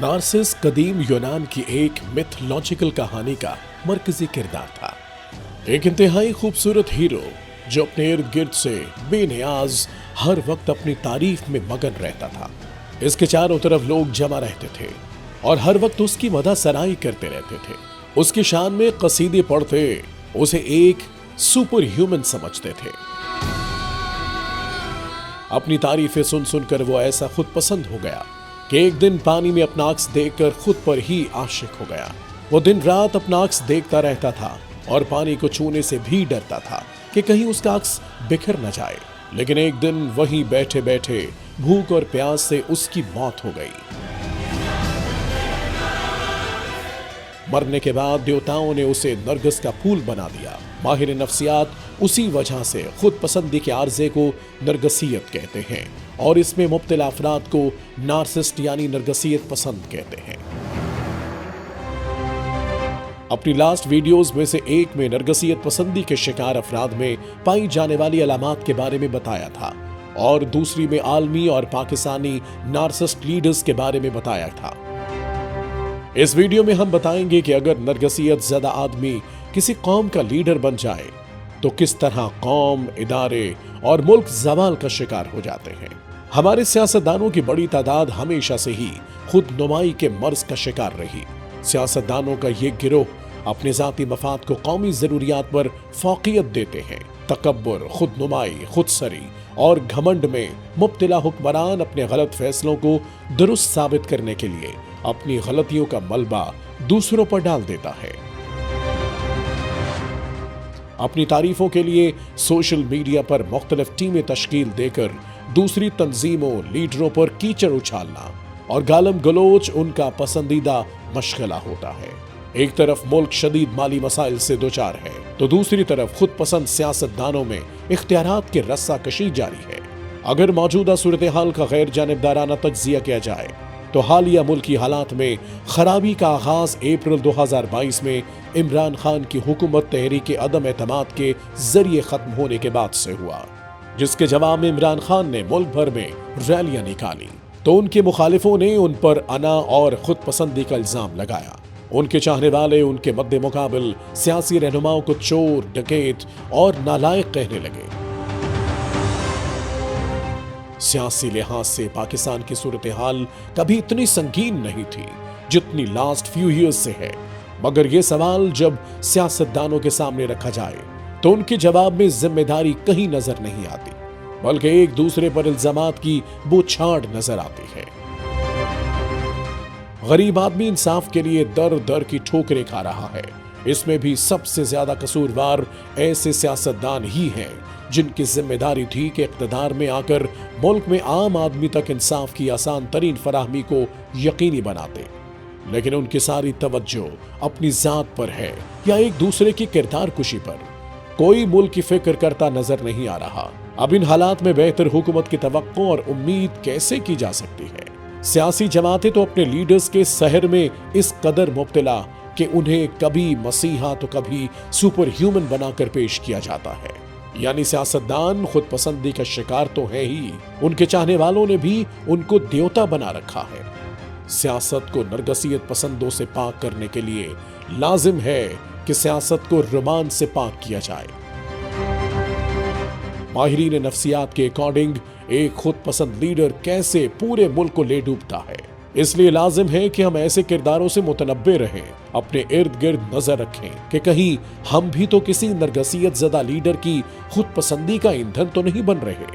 Nazis कदीम यूनान की एक मिथोलॉजिकल कहानी का मरकजी किरदार था। एक इंतहाई खूबसूरत हीरो जो अपने इर्द गिर्द से बेनियाज हर वक्त अपनी तारीफ में मगन रहता था। इसके चारों तरफ लोग जमा रहते थे और हर वक्त उसकी मदह सराई करते रहते थे। उसकी शान में कसीदे पढ़ते उसे एक सुपर ह्यूमन समझते थे। अपनी तारीफें सुन सुनकर वो ऐसा खुद पसंद हो गया कि एक दिन पानी में अपना अक्स देखकर खुद पर ही आशिक हो गया। वो दिन रात अपना अक्स देखता रहता था और पानी को छूने से भी डरता था कि कहीं उसका अक्स बिखर न जाए। लेकिन एक दिन वहीं बैठे बैठे भूख और प्यास से उसकी मौत हो गई। मरने के बाद देवताओं ने उसे नरगिस का फूल बना दिया। माहिर नफ्सियात उसी वजह से खुद पसंदी के आर्जे को नरगसियत कहते हैं और इसमें मुब्तला अफराद को नार्सिस्ट यानी नरगसियत पसंद कहते हैं। अपनी लास्ट वीडियोस में से एक में नरगसियत पसंदी के शिकार अफराद में पाई जाने वाली अलामात के बारे में बताया था और दूसरी में आलमी और पाकिस्तानी नार्सिस्ट लीडर्स के बारे में बताया था। इस वीडियो में हम बताएंगे कि अगर नरगसियत ज़्यादा आदमी किसी कौम का लीडर बन जाए तो किस तरह कौम, इदारे और मुल्क ज़वाल का शिकार हो जाते हैं। हमारे सियासतदानों की बड़ी तादाद हमेशा से ही खुद नुमाई के मर्ज का शिकार रही। सियासतदानों का ये गिरोह अपने जाती मफाद को कौमी जरूरियात पर फौकियत देते हैं। तकब्बुर, खुद नुमाई, खुदसरी और घमंड में मुब्तला हुक्मरान अपने गलत फैसलों को दुरुस्त साबित करने के लिए अपनी गलतियों का मलबा दूसरों पर डाल देता है। अपनी तारीफों के लिए सोशल मीडिया पर मुख्तलिफ टीमें तश्कील देकर दूसरी तंजीमों, लीडरों पर कीचड़ उछालना और गालम गलोच उनका पसंदीदा मशगला होता है। एक तरफ मुल्क शदीद माली मसाइल से दोचार है तो दूसरी तरफ खुद पसंद सियासतदानों में इख्तियारात की रस्सा कशी जारी है। अगर मौजूदा सूरत हाल का गैर जानिबदाराना तज्जिया किया जाए तो हालिया मुल्की हालात में खराबी का आगाज अप्रैल 2022 में इमरान खान की हुकूमत तहरीक अदम एतमाद के जरिए खत्म होने के बाद से हुआ, जिसके जवाब में इमरान खान ने मुल्क भर में रैलियां निकाली तो उनके मुखालिफों ने उन पर अना और खुद पसंदी का इल्जाम लगाया। उनके चाहने वाले उनके मद्दे मुकाबिल सियासी रहनुमाओं को चोर, डकैत और नालायक कहने लगे। सियासी लिहाज से पाकिस्तान की सूरत हाल कभी इतनी संगीन नहीं थी जितनी लास्ट फ्यू ईयर्स से है। मगर ये सवाल जब सियासतदानों के सामने रखा जाए तो उनके जवाब में जिम्मेदारी कहीं नजर नहीं आती, बल्कि एक दूसरे पर इल्जामात की बौछार नजर आती है। गरीब आदमी इंसाफ के लिए दर दर की ठोकरें खा रहा है। इसमें भी सबसे ज्यादा कसूरवार ऐसे सियासतदान ही हैं जिनकी जिम्मेदारी थी कि इक़्तिदार में आकर मुल्क में आम आदमी तक इंसाफ की आसान तरीन फराहमी को यकीनी बनाते, लेकिन उनकी सारी तवज्जो अपनी जात पर है या एक दूसरे की किरदार कुशी पर। कोई मुल्क की फिक्र करता नजर नहीं आ रहा। अब इन हालात में बेहतर हुकूमत की तवक्को और उम्मीद कैसे की जा सकती है? सियासी जमातें तो अपने लीडर्स के सहर में इस कदर मुब्तला कि उन्हें कभी मसीहा तो कभी सुपर ह्यूमन बनाकर पेश किया जाता है। यानी सियासतदान खुद पसंदी का शिकार तो है ही, उनके चाहने वालों ने भी उनको देवता बना रखा है। सियासत को नरगसियत पसंदों से पाक करने के लिए लाजिम है कि सियासत को रोमांच से पाक किया जाए। माहिरीन नफ्सियात के अकॉर्डिंग एक खुद पसंद लीडर कैसे पूरे मुल्क को ले डूबता है, इसलिए लाजिम है कि हम ऐसे किरदारों से मुतनब्बे रहें, अपने इर्द गिर्द नजर रखें कि कहीं हम भी तो किसी नरगसियत ज़दा लीडर की खुद पसंदी का ईंधन तो नहीं बन रहे।